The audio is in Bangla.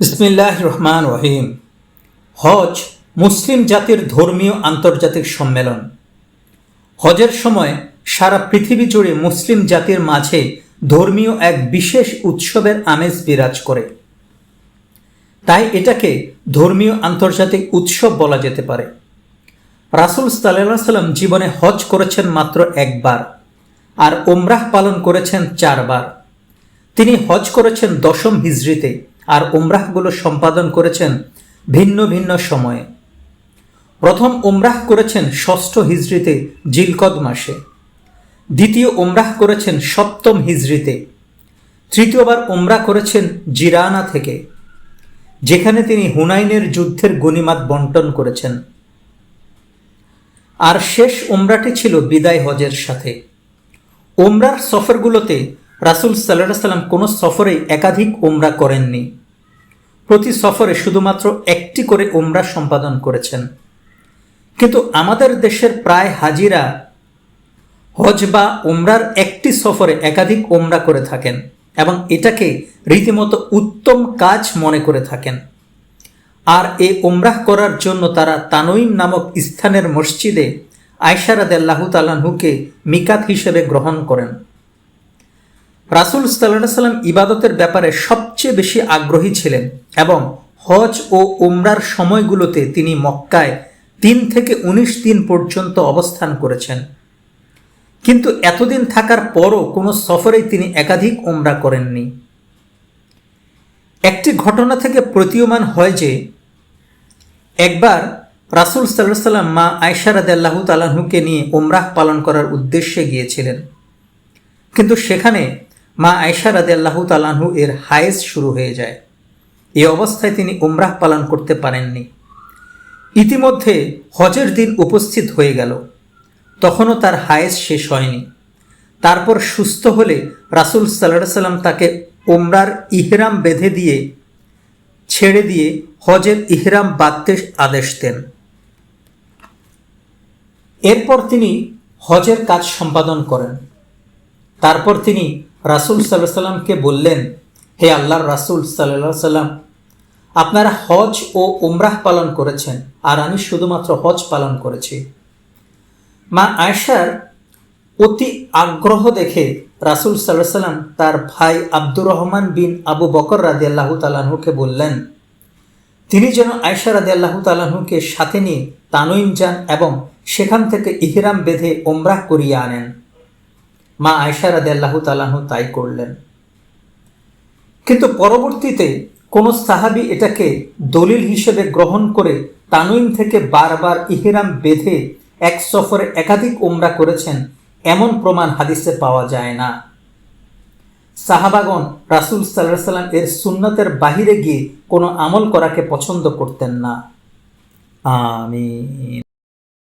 বিসমিল্লাহির রহমানির রহিম। হজ মুসলিম জাতির ধর্মীয় আন্তর্জাতিক সম্মেলন। হজের সময় সারা পৃথিবী জুড়ে মুসলিম জাতির মাঝে ধর্মীয় এক বিশেষ উৎসবের আমেজ বিরাজ করে। তাই এটাকে ধর্মীয় আন্তর্জাতিক উৎসব বলা যেতে পারে। রাসূল সাল্লাল্লাহু আলাইহি সাল্লাম জীবনে হজ করেছেন মাত্র একবার, আর ওমরাহ পালন করেছেন 4 বার। তিনি হজ করেছেন 10ম হিজরিতে, আর ওমরাহগুলো সম্পাদন করেছেন ভিন্ন ভিন্ন সময়ে। প্রথম ওমরাহ করেছেন 6ষ্ঠ হিজরিতে জিলকদ মাসে, দ্বিতীয় ওমরাহ করেছেন 7ম হিজরিতে, তৃতীয়বার ওমরাহ করেছেন জিরানা থেকে, যেখানে তিনি হুনাইনের যুদ্ধের গনিমাত বন্টন করেছেন। আর শেষ ওমরাটি ছিল বিদায় হজের সাথে। ওমরার সফরগুলোতে রাসূল সাল্লাল্লাহু আলাইহি সাল্লাম কোনো সফরেই একাধিক ওমরা করেননি। প্রতি সফরে শুধুমাত্র একটি করে ওমরা সম্পাদন করেছেন। কিন্তু আমাদের দেশের প্রায় হাজিরা হজ বা ওমরার একটি সফরে একাধিক ওমরা করে থাকেন এবং এটাকে রীতিমতো উত্তম কাজ মনে করে থাকেন। আর এই ওমরাহ করার জন্য তারা তানঈম নামক স্থানের মসজিদে আয়েশা রাদিয়াল্লাহু তাআলা আনহুকে মিকাত হিসেবে গ্রহণ করেন। রাসূল সাল্লাল্লাহু আলাইহি সাল্লাম ইবাদতের ব্যাপারে সবচেয়ে বেশি আগ্রহী ছিলেন এবং হজ ও উমরার সময়গুলোতে তিনি মক্কায় 3 থেকে 19 দিন পর্যন্ত অবস্থান করেছেন। কিন্তু এতদিন থাকার পরও কোনো সফরেই তিনি একাধিক উমরা করেননি। একটি ঘটনা থেকে প্রতীয়মান হয় যে একবার রাসূল সাল্লাল্লাহু আলাইহি সাল্লাম মা আয়েশা রাদিয়াল্লাহু তাআলা আনহুকে নিয়ে উমরাহ পালন করার উদ্দেশ্যে গিয়েছিলেন। কিন্তু সেখানে মা আয়েশা রাদিয়াল্লাহু তাআলা আনহু এর হায়েজ শুরু হয়ে যায়। এই অবস্থায় তিনি উমরাহ পালন করতে পারেননি। ইতিমধ্যে হজের দিন উপস্থিত হয়ে গেল, তখনও তার হায়েজ শেষ হয়নি। তারপর সুস্থ হলে রাসূল সাল্লাল্লাহু আলাইহি সাল্লাম তাকে উমরার ইহরাম বেঁধে দিয়ে ছেড়ে দিয়ে হজের ইহরাম বাঁধতে আদেশ দেন। এরপর তিনি হজের কাজ সম্পাদন করেন। তারপর তিনি রাসূল সাল্লাল্লাহু আলাইহি সাল্লামকে বললেন, হে আল্লাহর রাসূল সাল্লাল্লাহু আলাইহি সাল্লাম, আপনারা হজ ও উমরাহ পালন করেছেন, আর আমি শুধুমাত্র হজ পালন করেছি। মা আয়েশার অতি আগ্রহ দেখে রাসূল সাল্লাল্লাহু আলাইহি সাল্লাম তার ভাই আব্দুর রহমান বিন আবু বকর রাদিয়াল্লাহু তাআলা আনহুকে বললেন তিনি যেন আয়েশা রাদিয়াল্লাহু তাআলা আনহুকে সাথে নিয়ে তানঈম যান এবং সেখান থেকে ইহরাম বেঁধে উমরাহ করিয়ে আনেন। মা আয়েশা রাদিয়াল্লাহু তাআলা আনহু তাই করলেন। কিন্তু পরবর্তীতে কোন সাহাবী এটাকে দলিল হিসেবে গ্রহণ করে তানঈম থেকে বারবার ইহরাম বেঁধে এক সফরে একাধিক উমরা করেছেন এমন প্রমাণ হাদিসে পাওয়া যায় না। সাহাবাগণ রাসূল সাল্লাল্লাহু আলাইহি সাল্লাম এর সুন্নতের বাহিরে গিয়ে কোনো আমল করাকে পছন্দ করতেন না। আমিন।